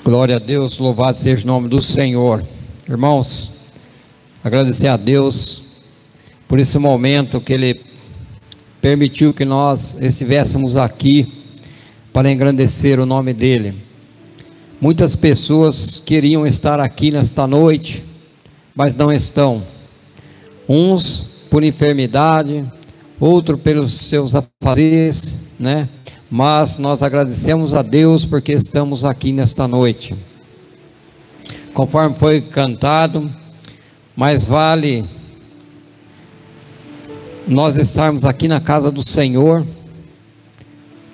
Glória a Deus, louvado seja o nome do Senhor. Irmãos, agradecer a Deus por esse momento que Ele permitiu que nós estivéssemos aqui para engrandecer o nome dEle. Muitas pessoas queriam estar aqui nesta noite, mas não estão. Uns por enfermidade, outros pelos seus afazeres, né? Mas nós agradecemos a Deus porque estamos aqui nesta noite. Conforme foi cantado, mais vale nós estarmos aqui na casa do Senhor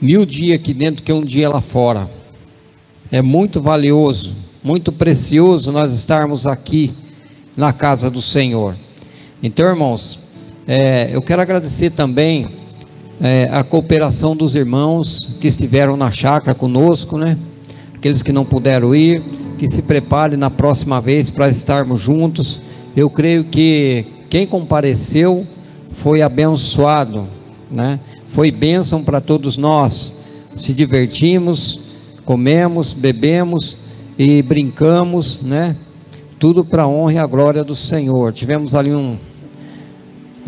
1000 dias aqui dentro que um dia lá fora. É muito valioso, muito precioso nós estarmos aqui na casa do Senhor. Então, irmãos, eu quero agradecer também a cooperação dos irmãos que estiveram na chácara conosco, né? Aqueles que não puderam ir, que se preparem na próxima vez para estarmos juntos. Eu creio que quem compareceu foi abençoado, né? Foi bênção para todos nós. Se divertimos, comemos, bebemos e brincamos, né? Tudo para a honra e a glória do Senhor. Tivemos ali um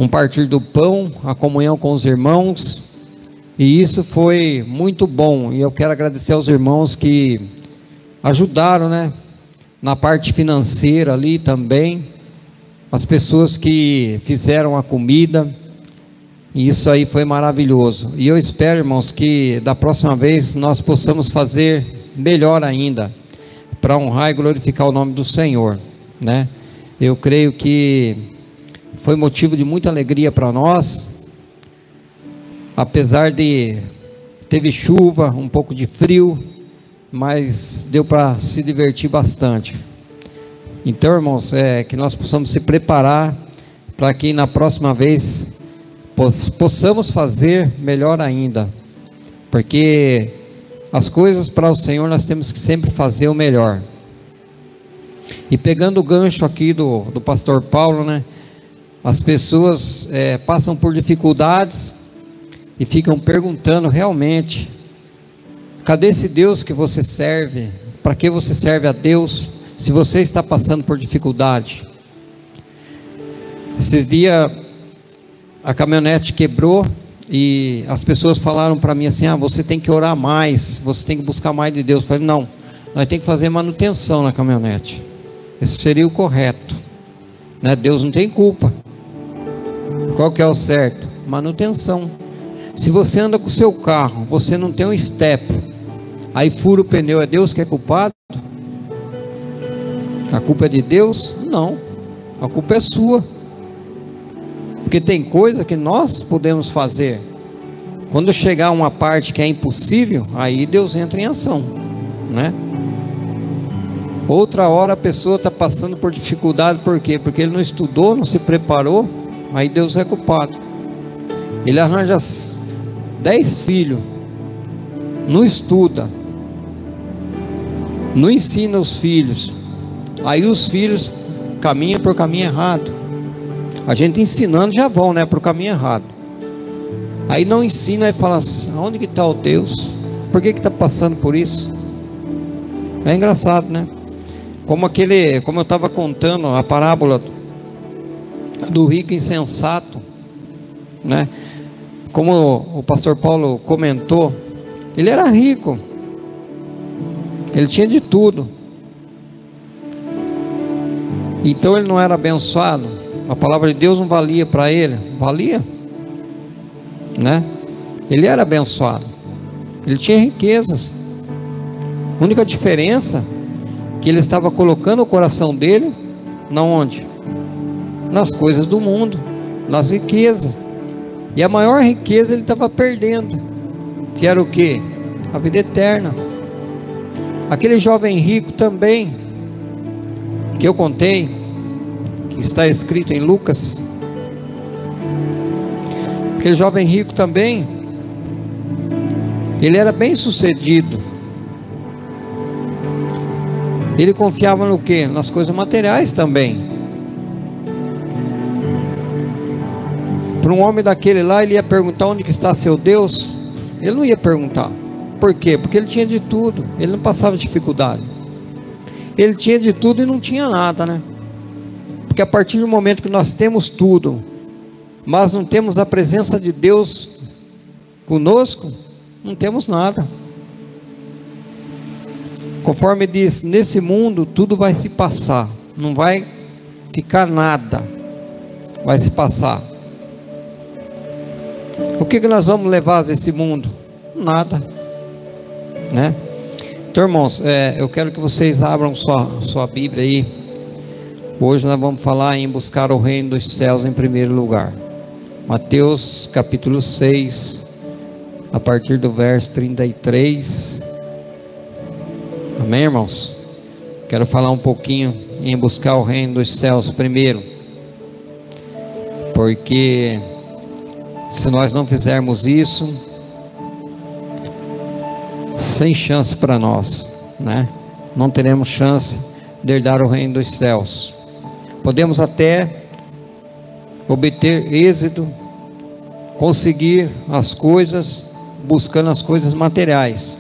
partir do pão, a comunhão com os irmãos, e isso foi muito bom. E eu quero agradecer aos irmãos que ajudaram, né, na parte financeira ali também, as pessoas que fizeram a comida, e isso aí foi maravilhoso. E eu espero, irmãos, que da próxima vez nós possamos fazer melhor ainda, para honrar e glorificar o nome do Senhor, né? Eu creio que foi motivo de muita alegria para nós, apesar de teve chuva, um pouco de frio, mas deu para se divertir bastante. Então, irmãos, que nós possamos se preparar para que na próxima vez possamos fazer melhor ainda, porque as coisas para o Senhor nós temos que sempre fazer o melhor. E pegando o gancho aqui do pastor Paulo, né? As pessoas passam por dificuldades e ficam perguntando realmente: cadê esse Deus que você serve? Para que você serve a Deus se você está passando por dificuldade? Esses dias a caminhonete quebrou e as pessoas falaram para mim assim: você tem que orar mais, você tem que buscar mais de Deus. Eu falei: não, nós temos que fazer manutenção na caminhonete. Esse seria o correto, né? Deus não tem culpa. Qual que é o certo? Manutenção. Se você anda com o seu carro, você não tem um step, aí fura o pneu, é Deus que é culpado? A culpa é de Deus? Não, a culpa é sua, porque tem coisa que nós podemos fazer. Quando chegar uma parte que é impossível, aí Deus entra em ação, né? Outra hora a pessoa está passando por dificuldade, por quê? Porque ele não estudou, não se preparou, aí Deus é culpado. Ele arranja 10 filhos, não estuda, não ensina os filhos, aí os filhos caminham por caminho errado. A gente ensinando já vão, né, para o caminho errado. Aí não ensina e fala assim: onde que está o Deus? Por que está passando por isso? É engraçado, né? Como eu estava contando a parábola do rico insensato, né? Como o pastor Paulo comentou, ele era rico, ele tinha de tudo, então ele não era abençoado. A palavra de Deus não valia para ele? Valia, né? Ele era abençoado, ele tinha riquezas. A única diferença que ele estava colocando o coração dele na onde? Nas coisas do mundo, nas riquezas. E a maior riqueza ele estava perdendo, que era o que? A vida eterna. Aquele jovem rico também, que eu contei, que está escrito em Lucas, aquele jovem rico também, ele era bem sucedido. Ele confiava no que? Nas coisas materiais também. Para um homem daquele lá, ele ia perguntar onde que está seu Deus? Ele não ia perguntar. Por quê? Porque ele tinha de tudo, ele não passava dificuldade. Ele tinha de tudo e não tinha nada, né? Porque a partir do momento que nós temos tudo, mas não temos a presença de Deus conosco, não temos nada. Conforme diz, nesse mundo tudo vai se passar, não vai ficar nada, vai se passar. O que nós vamos levar desse mundo? Nada, né? Então, irmãos, eu quero que vocês abram sua Bíblia aí. Hoje nós vamos falar em buscar o reino dos céus em primeiro lugar. Mateus capítulo 6, a partir do verso 33. Amém, irmãos? Quero falar um pouquinho em buscar o reino dos céus primeiro, porque se nós não fizermos isso, sem chance para nós, né? Não teremos chance de herdar o reino dos céus. Podemos até obter êxito, conseguir as coisas, buscando as coisas materiais,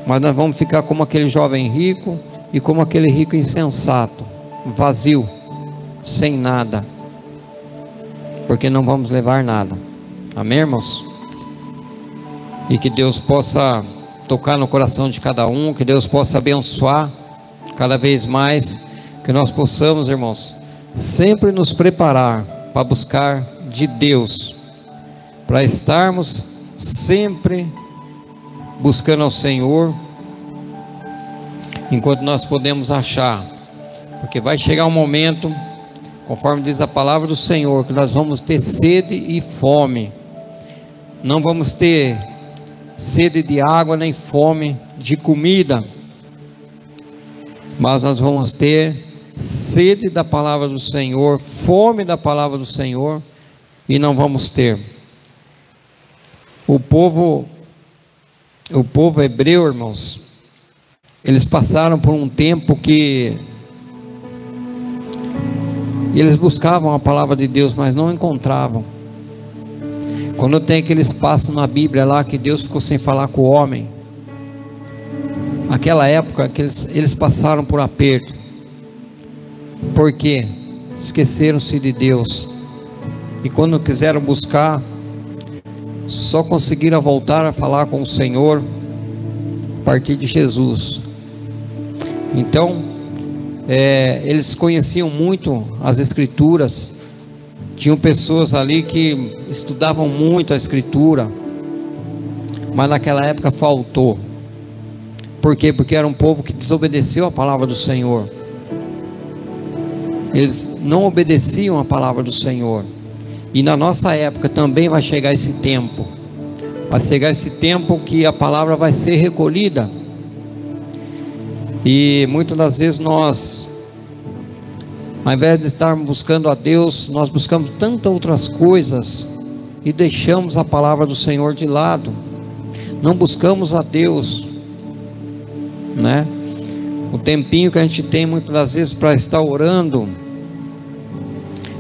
mas nós vamos ficar como aquele jovem rico e como aquele rico insensato, vazio, sem nada, porque não vamos levar nada. Amém, irmãos? E que Deus possa tocar no coração de cada um, que Deus possa abençoar cada vez mais, que nós possamos, irmãos, sempre nos preparar para buscar de Deus, para estarmos sempre buscando ao Senhor, enquanto nós podemos achar, porque vai chegar um momento, conforme diz a palavra do Senhor, que nós vamos ter sede e fome. Não vamos ter sede de água nem fome de comida, mas nós vamos ter sede da palavra do Senhor, fome da palavra do Senhor, e não vamos ter. O povo hebreu, irmãos, eles passaram por um tempo que eles buscavam a palavra de Deus, mas não encontravam. Quando tem aqueles passos na Bíblia lá que Deus ficou sem falar com o homem, aquela época que eles passaram por aperto, porque esqueceram-se de Deus, e quando quiseram buscar, só conseguiram voltar a falar com o Senhor a partir de Jesus. Então, eles conheciam muito as Escrituras, tinham pessoas ali que estudavam muito a Escritura, mas naquela época faltou. Por quê? Porque era um povo que desobedeceu a palavra do Senhor. Eles não obedeciam a palavra do Senhor. E na nossa época também vai chegar esse tempo. Vai chegar esse tempo que a palavra vai ser recolhida. E muitas das vezes nós, ao invés de estarmos buscando a Deus, nós buscamos tantas outras coisas e deixamos a palavra do Senhor de lado. Não buscamos a Deus, né? O tempinho que a gente tem muitas das vezes para estar orando,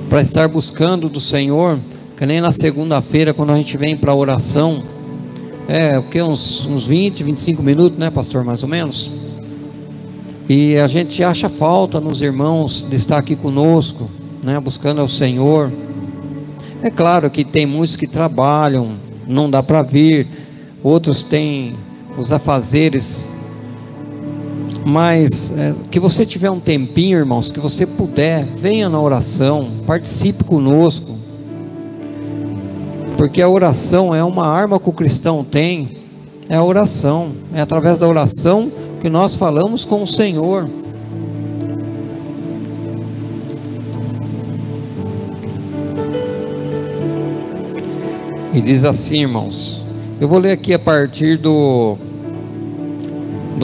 para estar buscando do Senhor, que nem na segunda-feira quando a gente vem para a oração, o que? Uns 20, 25 minutos, né, pastor, mais ou menos? E a gente acha falta nos irmãos de estar aqui conosco, né, buscando ao Senhor. É claro que tem muitos que trabalham, não dá para vir, outros têm os afazeres, mas que você tiver um tempinho, irmãos, que você puder, venha na oração, participe conosco, porque a oração é uma arma que o cristão tem, é a oração, é através da oração que nós falamos com o Senhor. E diz assim, irmãos, eu vou ler aqui a partir do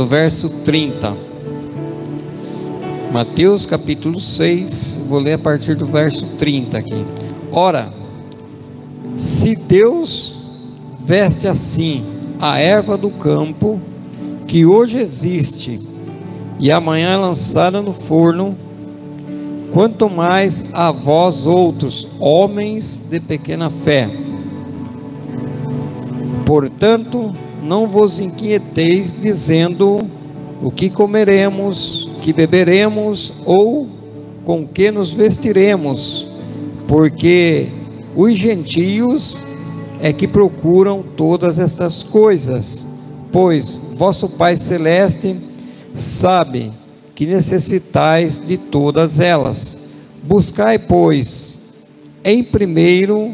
verso 30, Mateus capítulo 6, vou ler a partir do verso 30 aqui. Ora, se Deus veste assim a erva do campo, que hoje existe e amanhã é lançada no forno, quanto mais a vós outros, homens de pequena fé. Portanto, não vos inquieteis, dizendo: o que comeremos, que beberemos, ou com que nos vestiremos, porque os gentios é que procuram todas estas coisas, pois vosso Pai Celeste sabe que necessitais de todas elas. Buscai, pois, em primeiro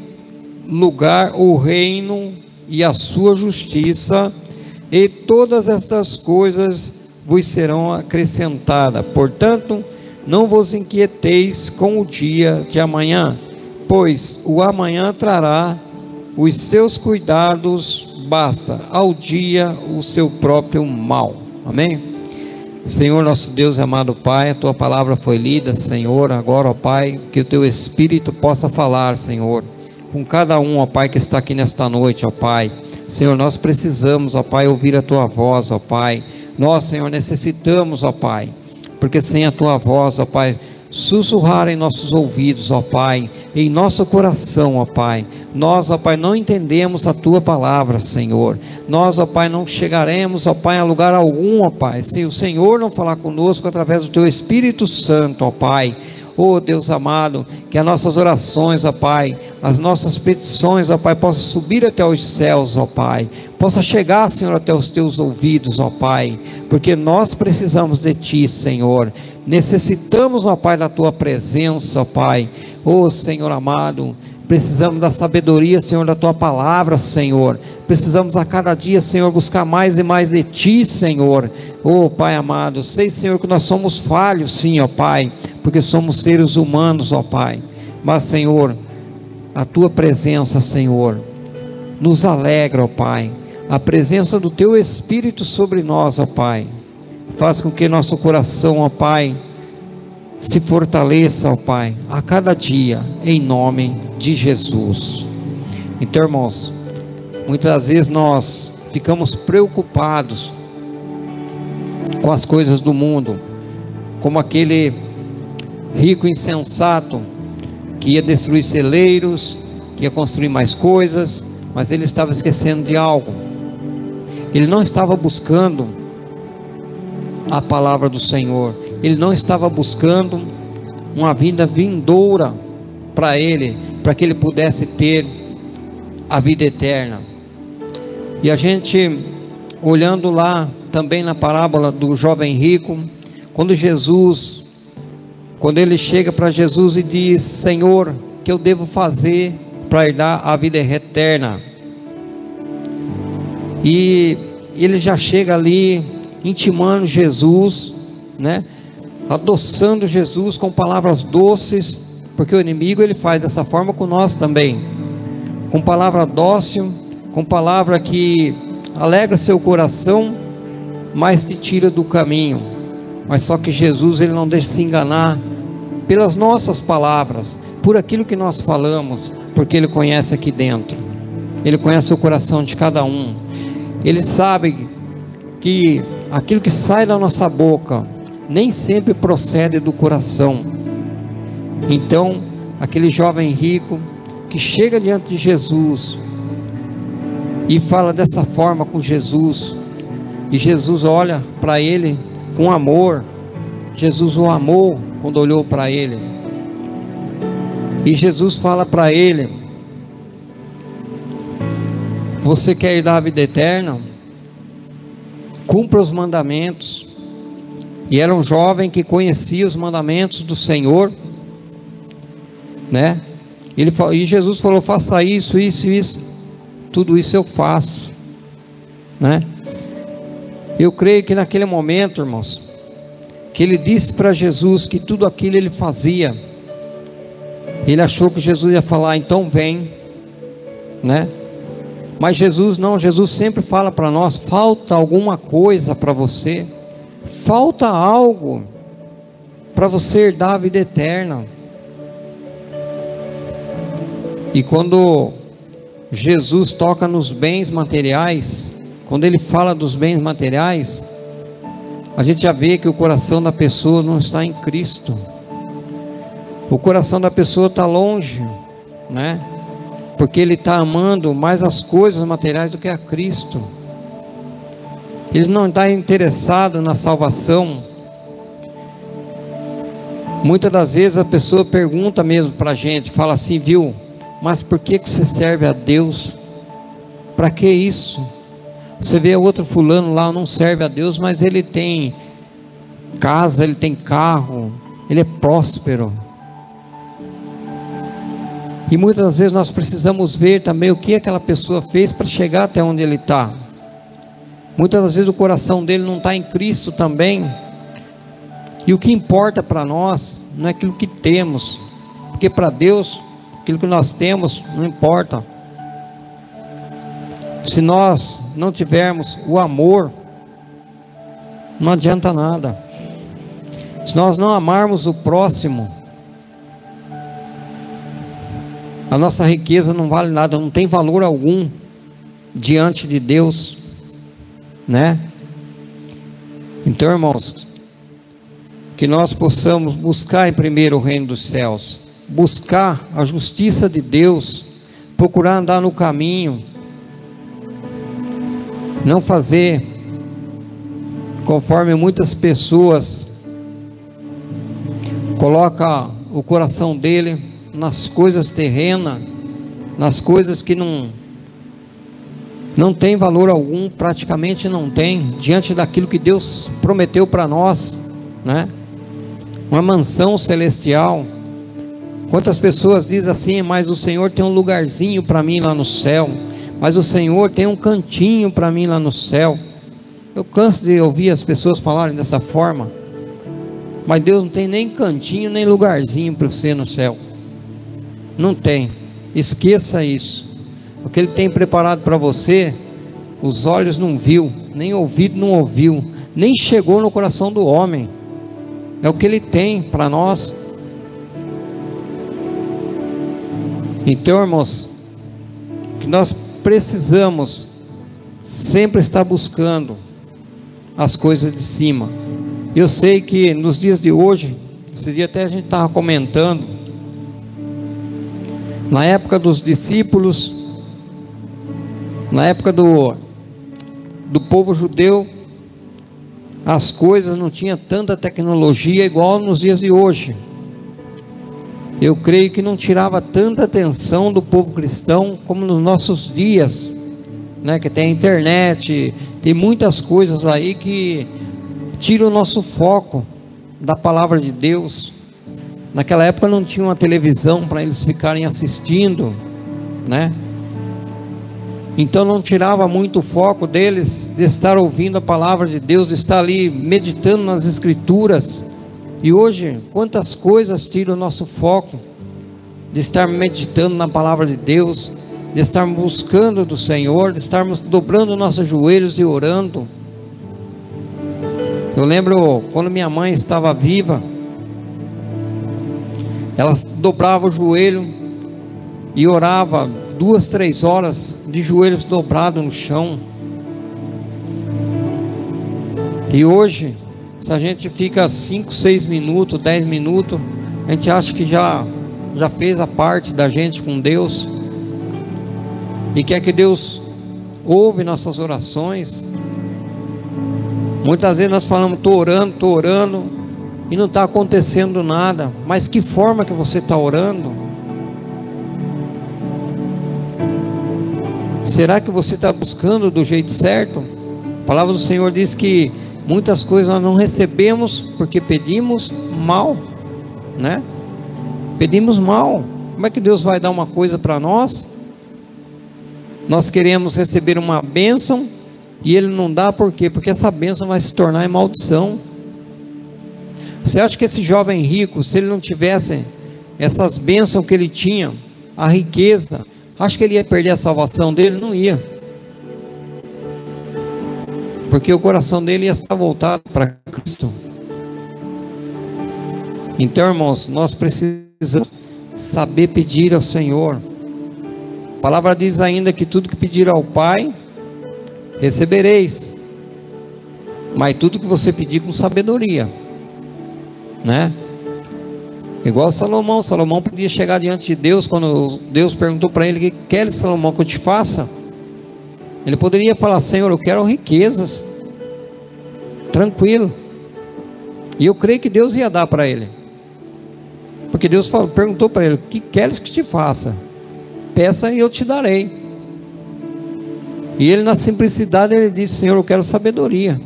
lugar o reino e a sua justiça, e todas estas coisas vos serão acrescentadas. Portanto, não vos inquieteis com o dia de amanhã, pois o amanhã trará os seus cuidados, basta ao dia o seu próprio mal. Amém? Senhor nosso Deus, amado Pai, a tua palavra foi lida, Senhor. Agora, ó Pai, que o teu Espírito possa falar, Senhor, com cada um, ó Pai, que está aqui nesta noite, ó Pai. Senhor, nós precisamos, ó Pai, ouvir a tua voz, ó Pai. Nós, Senhor, necessitamos, ó Pai, porque sem a tua voz, ó Pai, sussurrar em nossos ouvidos, ó Pai, em nosso coração, ó Pai, nós, ó Pai, não entendemos a tua palavra, Senhor. Nós, ó Pai, não chegaremos, ó Pai, a lugar algum, ó Pai, se o Senhor não falar conosco através do teu Espírito Santo, ó Pai. Oh Deus amado, que as nossas orações, ó Pai, as nossas petições, ó Pai, possam subir até os céus, ó Pai, possa chegar, Senhor, até os teus ouvidos, ó Pai, porque nós precisamos de Ti, Senhor. Necessitamos, ó Pai, da tua presença, ó Pai. Oh Senhor amado, precisamos da sabedoria, Senhor, da tua palavra, Senhor. Precisamos a cada dia, Senhor, buscar mais e mais de Ti, Senhor. Oh Pai amado, sei, Senhor, que nós somos falhos, sim, ó Pai, porque somos seres humanos, ó Pai. Mas, Senhor, a tua presença, Senhor, nos alegra, ó Pai. A presença do teu Espírito sobre nós, ó Pai, faz com que nosso coração, ó Pai, se fortaleça, ó Pai, a cada dia, em nome de Jesus. Então, irmãos, muitas vezes nós ficamos preocupados com as coisas do mundo, como aquele rico insensato que ia destruir celeiros, que ia construir mais coisas, mas ele estava esquecendo de algo. Ele não estava buscando a palavra do Senhor. Ele não estava buscando uma vida vindoura para ele, para que ele pudesse ter a vida eterna. E a gente, olhando lá também na parábola do jovem rico, quando ele chega para Jesus e diz: Senhor, o que eu devo fazer para herdar a vida eterna? E ele já chega ali intimando Jesus, né? Adoçando Jesus com palavras doces, porque o inimigo ele faz dessa forma com nós também, com palavra dócil, com palavra que alegra seu coração, mas te tira do caminho. Mas só que Jesus ele não deixa se enganar pelas nossas palavras, por aquilo que nós falamos, porque ele conhece aqui dentro, ele conhece o coração de cada um, ele sabe que aquilo que sai da nossa boca nem sempre procede do coração. Então, aquele jovem rico que chega diante de Jesus e fala dessa forma com Jesus, e Jesus olha para ele com amor. Jesus o amou quando olhou para ele, e Jesus fala para ele: você quer dar a vida eterna? Cumpra os mandamentos. E era um jovem que conhecia os mandamentos do Senhor, né? E Jesus falou: faça isso, isso, isso. Tudo isso eu faço, né? Eu creio que naquele momento, irmãos, que ele disse para Jesus que tudo aquilo ele fazia, ele achou que Jesus ia falar: então vem, né? Mas Jesus não, Jesus sempre fala para nós: falta alguma coisa para você, falta algo para você herdar a vida eterna. E quando Jesus toca nos bens materiais, quando ele fala dos bens materiais, a gente já vê que o coração da pessoa não está em Cristo. O coração da pessoa está longe, né? Porque ele está amando mais as coisas materiais do que a Cristo. Ele não está interessado na salvação. Muitas das vezes a pessoa pergunta mesmo para a gente, fala assim, viu, mas por que você serve a Deus? Para que isso? Você vê outro fulano lá, não serve a Deus, mas ele tem casa, ele tem carro, ele é próspero. E muitas das vezes nós precisamos ver também o que aquela pessoa fez para chegar até onde ele está. Muitas das vezes o coração dele não está em Cristo também. E o que importa para nós não é aquilo que temos, porque para Deus aquilo que nós temos não importa. Se nós não tivermos o amor, não adianta nada. Se nós não amarmos o próximo, a nossa riqueza não vale nada, não tem valor algum diante de Deus, né? Então, irmãos, que nós possamos buscar em primeiro o reino dos céus, buscar a justiça de Deus, procurar andar no caminho, não fazer conforme muitas pessoas coloca o coração dele nas coisas terrenas, nas coisas que não tem valor algum, praticamente não tem, diante daquilo que Deus prometeu para nós, né? Uma mansão celestial. Quantas pessoas dizem assim, mas o Senhor tem um lugarzinho para mim lá no céu, mas o Senhor tem um cantinho para mim lá no céu. Eu canso de ouvir as pessoas falarem dessa forma, mas Deus não tem nem cantinho, nem lugarzinho para você no céu. Não tem, esqueça isso. O que Ele tem preparado para você, os olhos não viu, nem ouvido não ouviu, nem chegou no coração do homem. É o que Ele tem para nós. Então, irmãos, que nós precisamos sempre estar buscando as coisas de cima. Eu sei que nos dias de hoje, esse dia até a gente estava comentando, na época dos discípulos, na época do povo judeu, as coisas não tinham tanta tecnologia igual nos dias de hoje. Eu creio que não tirava tanta atenção do povo cristão como nos nossos dias, né? Que tem a internet, tem muitas coisas aí que tiram o nosso foco da palavra de Deus. Naquela época não tinha uma televisão para eles ficarem assistindo, né? Então não tirava muito o foco deles de estar ouvindo a palavra de Deus, de estar ali meditando nas escrituras. E hoje, quantas coisas tiram o nosso foco de estar meditando na palavra de Deus, de estarmos buscando do Senhor, de estarmos dobrando nossos joelhos e orando. Eu lembro quando minha mãe estava viva, ela dobrava o joelho e orava 2, 3 horas de joelhos dobrados no chão. E hoje, se a gente fica 5, 6 minutos, 10 minutos, a gente acha que já fez a parte da gente com Deus, e quer que Deus ouve nossas orações. Muitas vezes nós falamos, estou orando, e não está acontecendo nada. Mas que forma que você está orando? Será que você está buscando do jeito certo? A palavra do Senhor diz que muitas coisas nós não recebemos porque pedimos mal, né? Pedimos mal. Como é que Deus vai dar uma coisa para nós? Nós queremos receber uma bênção e Ele não dá, por quê? Porque essa bênção vai se tornar em maldição. Você acha que esse jovem rico, se ele não tivesse essas bênçãos que ele tinha, a riqueza, acha que ele ia perder a salvação dele? Não ia, porque o coração dele ia estar voltado para Cristo. Então, irmãos, nós precisamos saber pedir ao Senhor. A palavra diz ainda que tudo que pedir ao Pai, recebereis, mas tudo que você pedir com sabedoria, né? Igual Salomão podia chegar diante de Deus, quando Deus perguntou para ele: o que queres, Salomão, que eu te faça? Ele poderia falar: Senhor, eu quero riquezas, tranquilo. E eu creio que Deus ia dar para ele, porque Deus perguntou para ele: o que queres que te faça? Peça e eu te darei. E ele, na simplicidade, ele disse: Senhor, eu quero sabedoria,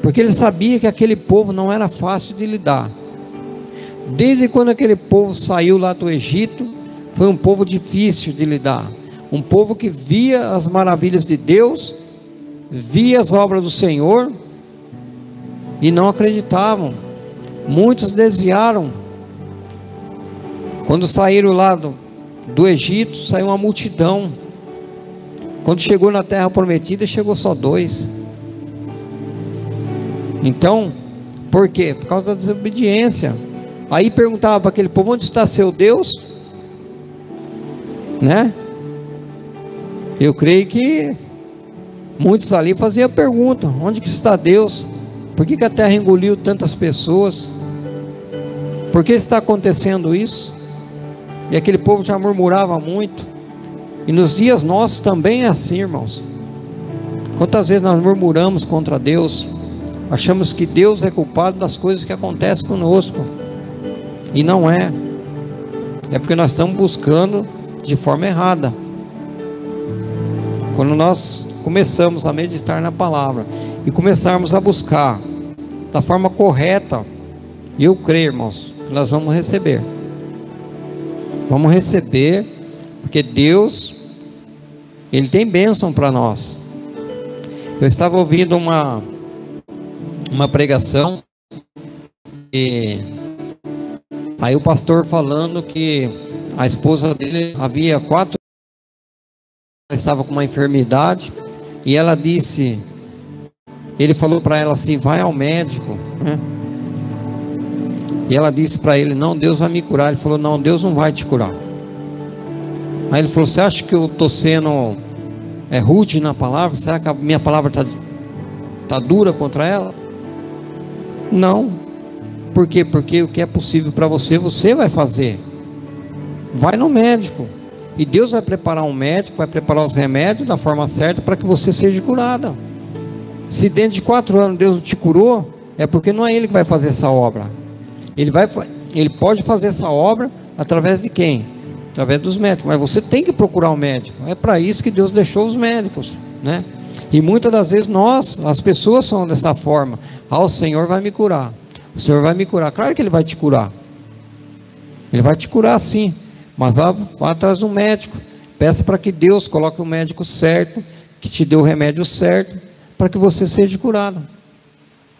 porque ele sabia que aquele povo não era fácil de lidar. Desde quando aquele povo saiu lá do Egito, foi um povo difícil de lidar, um povo que via as maravilhas de Deus, via as obras do Senhor e não acreditavam. Muitos desviaram. Quando saíram lá do Egito, saiu uma multidão. Quando chegou na terra prometida, chegou só 2. Então, por quê? Por causa da desobediência. Aí perguntava para aquele povo: onde está seu Deus? Né? Eu creio que muitos ali faziam a pergunta: onde que está Deus? Por que a terra engoliu tantas pessoas? Por que está acontecendo isso? E aquele povo já murmurava muito. E nos dias nossos também é assim, irmãos. Quantas vezes nós murmuramos contra Deus, achamos que Deus é culpado das coisas que acontecem conosco, e não é. É porque nós estamos buscando de forma errada. Quando nós começamos a meditar na palavra e começarmos a buscar da forma correta, eu creio, irmãos, que nós vamos receber. Vamos receber, porque Deus, Ele tem bênção para nós. Eu estava ouvindo uma pregação, e aí o pastor falando que a esposa dele havia 4 anos, ela estava com uma enfermidade, e ela disse, ele falou para ela assim: vai ao médico, né? E ela disse para ele: não, Deus vai me curar. Ele falou: não, Deus não vai te curar. Aí ele falou: você acha que eu estou sendo rude na palavra? Será que a minha palavra está dura contra ela? Não. Por quê? Porque o que é possível para você, você vai fazer. Vai no médico, e Deus vai preparar um médico, vai preparar os remédios da forma certa para que você seja curada. Se dentro de 4 anos Deus te curou, é porque não é Ele que vai fazer essa obra. Ele pode fazer essa obra através de quem? Através dos médicos. Mas você tem que procurar um médico. É para isso que Deus deixou os médicos, né? E muitas das vezes as pessoas são dessa forma: o Senhor vai me curar, o Senhor vai me curar. Claro que Ele vai te curar. Ele vai te curar sim, mas vá atrás de um médico. Peça para que Deus coloque o médico certo, que te dê o remédio certo, para que você seja curado,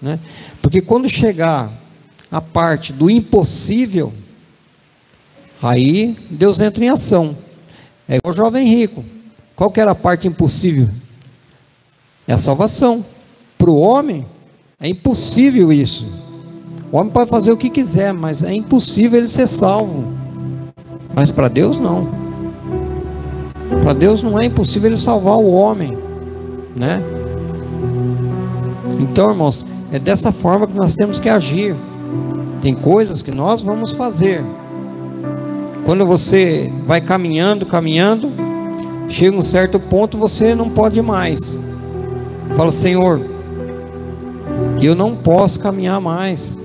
né? Porque quando chegar a parte do impossível, aí Deus entra em ação. É igual o jovem rico. Qual que era a parte impossível? É a salvação. Para o homem é impossível isso. O homem pode fazer o que quiser, mas é impossível ele ser salvo. Mas para Deus não. Para Deus não é impossível ele salvar o homem, né? Então, irmãos, é dessa forma que nós temos que agir. Tem coisas que nós vamos fazer. Quando você vai caminhando, chega um certo ponto, você não pode mais. Fala: Senhor, eu não posso caminhar mais,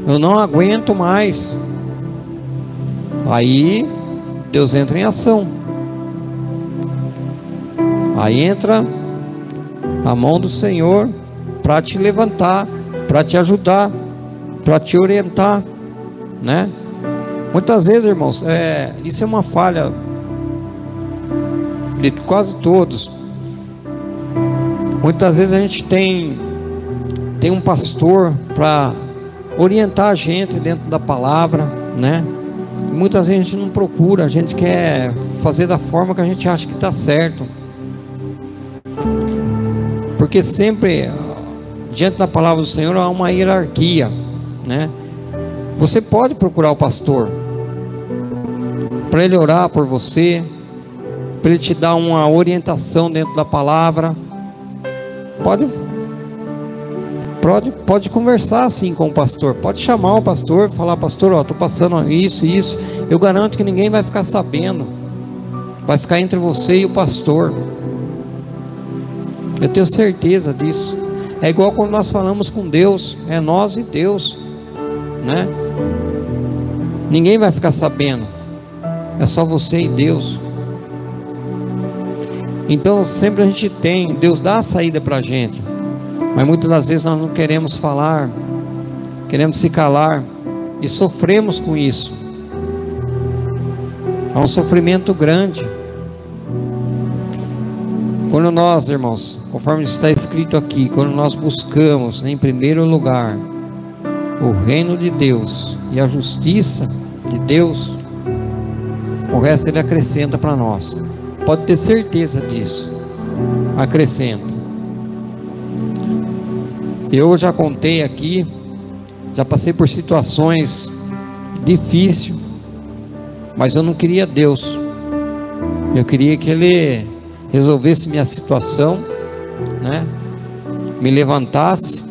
eu não aguento mais. Aí Deus entra em ação. Aí entra a mão do Senhor para te levantar, para te ajudar, para te orientar, né? Muitas vezes, irmãos, isso é uma falha de quase todos. Muitas vezes a gente tem um pastor para orientar a gente dentro da palavra, né? E muitas vezes a gente não procura, a gente quer fazer da forma que a gente acha que está certo. Porque sempre, diante da palavra do Senhor, há uma hierarquia, né? Você pode procurar o pastor para ele orar por você, para ele te dar uma orientação dentro da palavra. Pode conversar assim com o pastor. Pode chamar o pastor e falar: pastor, estou passando isso e isso. Eu garanto que ninguém vai ficar sabendo. Vai ficar entre você e o pastor. Eu tenho certeza disso. É igual quando nós falamos com Deus, é nós e Deus, né? Ninguém vai ficar sabendo, é só você e Deus. Então sempre a gente tem, Deus dá a saída para a gente, mas muitas das vezes nós não queremos falar, queremos se calar e sofremos com isso. É um sofrimento grande. Quando nós, irmãos, conforme está escrito aqui, quando nós buscamos em primeiro lugar o reino de Deus e a justiça de Deus, o resto Ele acrescenta para nós. Pode ter certeza disso. Acrescenta. Eu já contei aqui, já passei por situações difíceis, mas eu não queria Deus. Eu queria que Ele resolvesse minha situação, né? Me levantasse.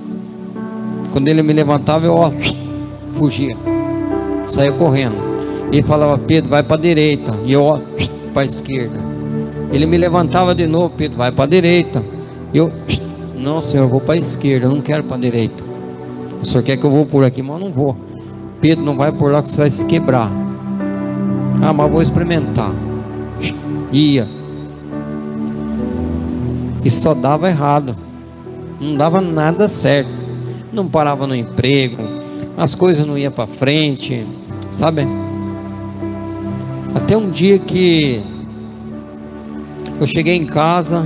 Quando Ele me levantava, eu fugia, saía correndo. Ele falava: Pedro, vai para a direita. E eu para a esquerda. Ele me levantava de novo: Pedro, vai para a direita. E eu: não, Senhor, eu vou para a esquerda, eu não quero para a direita. O Senhor quer que eu vou por aqui, mas eu não vou. Pedro, não vai por lá que você vai se quebrar. Ah, mas vou experimentar. Ia. E só dava errado. Não dava nada certo. Não parava no emprego. As coisas não iam para frente. Sabe? Até um dia que eu cheguei em casa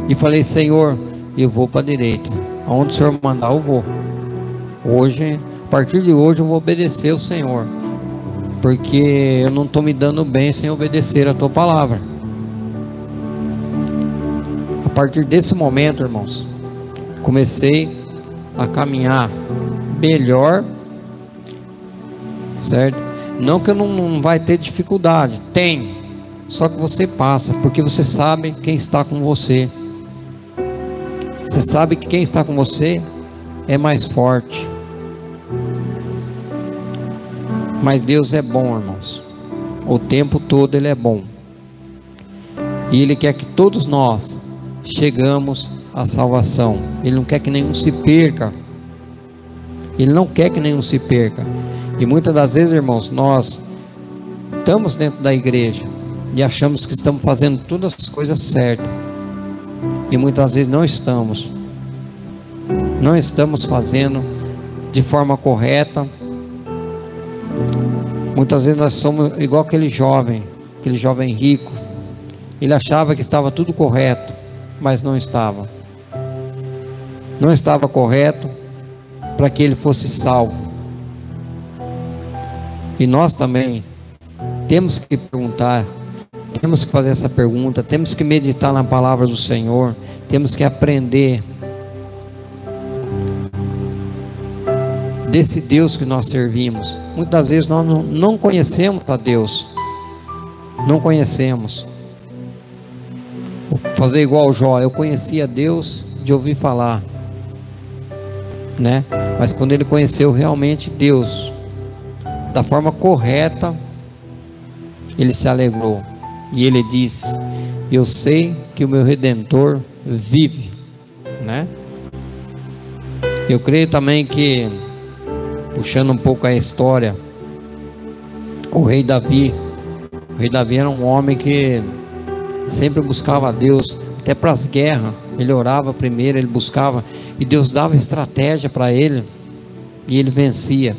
e falei: Senhor, eu vou para a direita. Aonde o Senhor mandar, eu vou. Hoje, a partir de hoje, eu vou obedecer o Senhor, porque eu não estou me dando bem sem obedecer a tua palavra. A partir desse momento, irmãos, comecei a caminhar melhor, certo? Não que eu não vai ter dificuldade, tem, só que você passa, porque você sabe quem está com você. Você sabe que quem está com você é mais forte. Mas Deus é bom, irmãos. O tempo todo Ele é bom. E Ele quer que todos nós chegamos à salvação. Ele não quer que nenhum se perca. Ele não quer que nenhum se perca. E muitas das vezes, irmãos, nós estamos dentro da igreja e achamos que estamos fazendo todas as coisas certas. E muitas vezes não estamos. Não estamos fazendo de forma correta. Muitas vezes nós somos igual aquele jovem rico. Ele achava que estava tudo correto, mas não estava. Não estava correto para que ele fosse salvo. E nós também temos que perguntar, temos que fazer essa pergunta, temos que meditar na palavra do Senhor, temos que aprender desse Deus que nós servimos. Muitas vezes nós não conhecemos a Deus, não conhecemos. Vou fazer igual o Jó, eu conhecia Deus de ouvir falar, né? Mas quando ele conheceu realmente Deus da forma correta, ele se alegrou e ele disse: eu sei que o meu Redentor vive, né? Eu creio também que, puxando um pouco a história, o rei Davi era um homem que sempre buscava a Deus, até para as guerras. Ele orava primeiro, ele buscava, e Deus dava estratégia para ele, e ele vencia.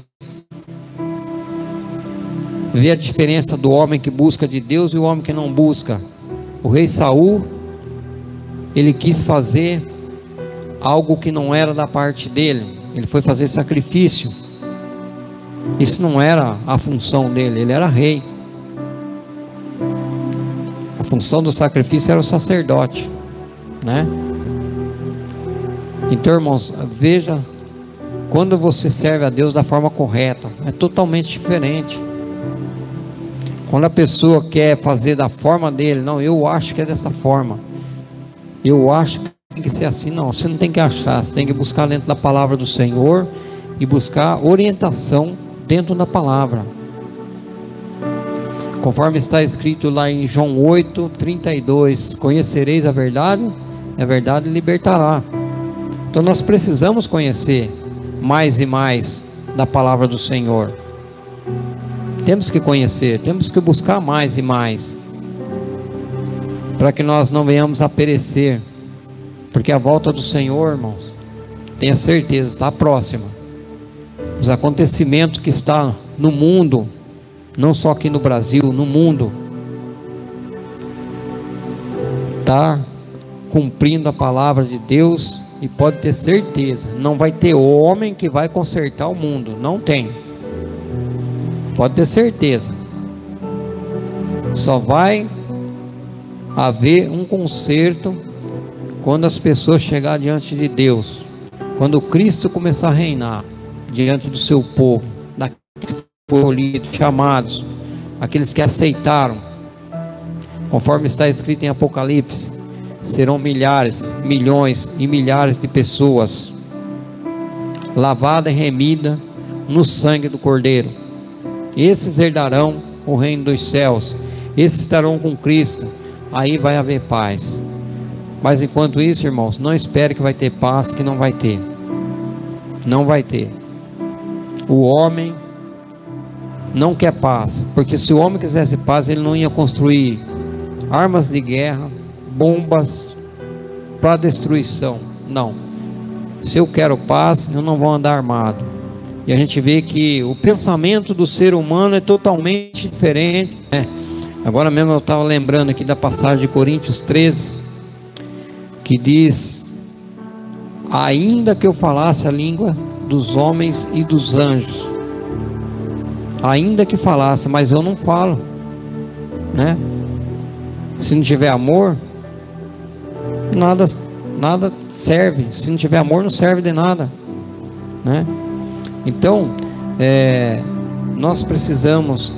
Vê a diferença do homem que busca de Deus e o homem que não busca. O rei Saul, ele quis fazer algo que não era da parte dele. Ele foi fazer sacrifício. Isso não era a função dele, ele era rei. A função do sacrifício era o sacerdote, né? Então, irmãos, veja, quando você serve a Deus da forma correta, é totalmente diferente. Quando a pessoa quer fazer da forma dele, não, eu acho que é dessa forma, eu acho que tem que ser assim. Não, você não tem que achar, você tem que buscar dentro da palavra do Senhor e buscar orientação dentro da palavra, conforme está escrito lá em João 8:32: conhecereis a verdade, e a verdade libertará. Então nós precisamos conhecer mais e mais da palavra do Senhor. Temos que conhecer, temos que buscar mais e mais, para que nós não venhamos a perecer, porque a volta do Senhor, irmãos, tenha certeza, está próxima. Os acontecimentos que estão no mundo, não só aqui no Brasil, no mundo, está cumprindo a palavra de Deus. E pode ter certeza, não vai ter homem que vai consertar o mundo, não tem. Pode ter certeza. Só vai haver um conserto quando as pessoas chegarem diante de Deus, quando Cristo começar a reinar diante do seu povo, daqueles que foram escolhidos, chamados, aqueles que aceitaram, conforme está escrito em Apocalipse. Serão milhares, milhões e milhares de pessoas, lavada e remida no sangue do Cordeiro. Esses herdarão o reino dos céus, esses estarão com Cristo. Aí vai haver paz. Mas enquanto isso, irmãos, não espere que vai ter paz, que não vai ter. Não vai ter. O homem não quer paz, porque se o homem quisesse paz, ele não ia construir armas de guerra, bombas para destruição. Não. Se eu quero paz, eu não vou andar armado. E a gente vê que o pensamento do ser humano é totalmente diferente, né? Agora mesmo eu estava lembrando aqui da passagem de Coríntios 13, que diz: ainda que eu falasse a língua dos homens e dos anjos, ainda que falasse, mas eu não falo, né? Se não tiver amor, nada serve. Se não tiver amor, não serve de nada, né? Então nós precisamos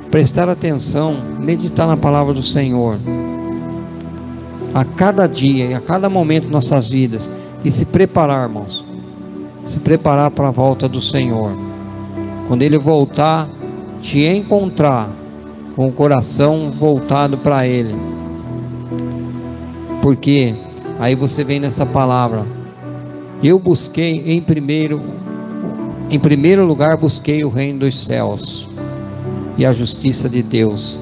prestar atenção, meditar na palavra do Senhor a cada dia e a cada momento de nossas vidas, e se preparar, irmãos, se preparar para a volta do Senhor. Quando Ele voltar, te encontrar com o coração voltado para Ele, porque aí você vem nessa palavra: eu busquei em primeiro lugar, busquei o reino dos céus e a justiça de Deus,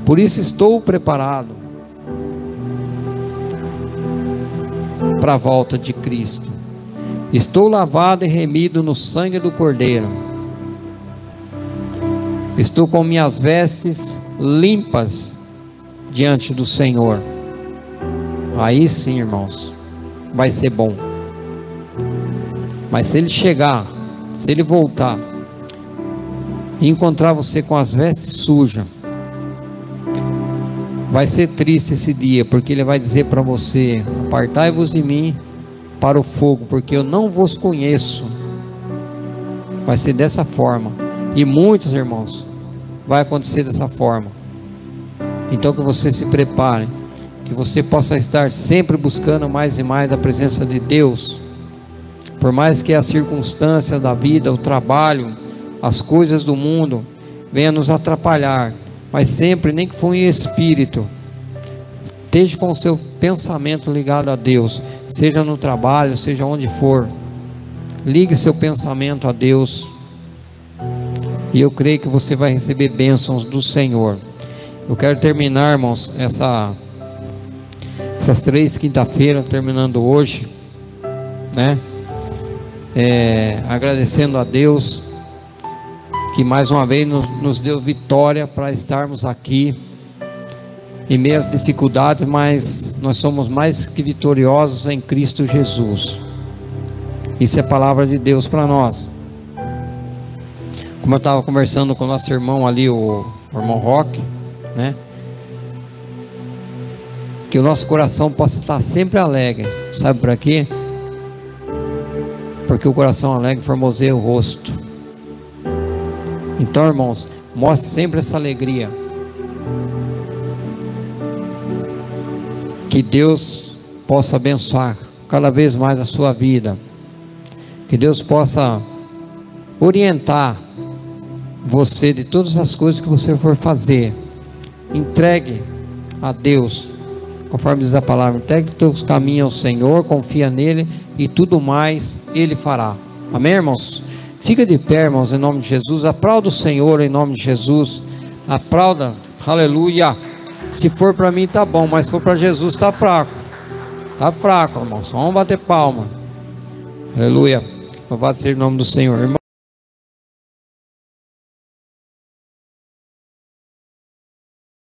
por isso estou preparado para a volta de Cristo. Estou lavado e remido no sangue do Cordeiro, estou com minhas vestes limpas diante do Senhor. Aí sim, irmãos, vai ser bom. Mas se Ele chegar, se Ele voltar e encontrar você com as vestes sujas, vai ser triste esse dia, porque Ele vai dizer para você: apartai-vos de mim para o fogo, porque eu não vos conheço. Vai ser dessa forma. E muitos, irmãos, vai acontecer dessa forma. Então que você se prepare, que você possa estar sempre buscando mais e mais a presença de Deus. Por mais que as circunstâncias da vida, o trabalho, as coisas do mundo venham nos atrapalhar, mas sempre, nem que for em espírito, esteja com o seu pensamento ligado a Deus, seja no trabalho, seja onde for, ligue seu pensamento a Deus, e eu creio que você vai receber bênçãos do Senhor. Eu quero terminar, irmãos, essas 3 quinta-feiras, terminando hoje, né? Agradecendo a Deus, que mais uma vez nos deu vitória para estarmos aqui, em meio às dificuldades, mas nós somos mais que vitoriosos em Cristo Jesus. Isso é palavra de Deus para nós. Como eu estava conversando com o nosso irmão ali, o irmão Roque, né? Que o nosso coração possa estar sempre alegre. Sabe para quê? Porque o coração alegre formoseia o rosto. Então, irmãos, mostre sempre essa alegria. Que Deus possa abençoar cada vez mais a sua vida. Que Deus possa orientar você de todas as coisas que você for fazer. Entregue a Deus. conforme diz a palavra, entregue os teus caminhos ao Senhor, confia nele e tudo mais ele fará. Amém, irmãos? Fica de pé, irmãos, em nome de Jesus. Aplauda o Senhor em nome de Jesus. Aplauda, aleluia. Se for para mim tá bom, mas se for para Jesus tá fraco. Tá fraco, irmãos. Vamos bater palma. Aleluia. Louvado seja o nome do Senhor, irmão.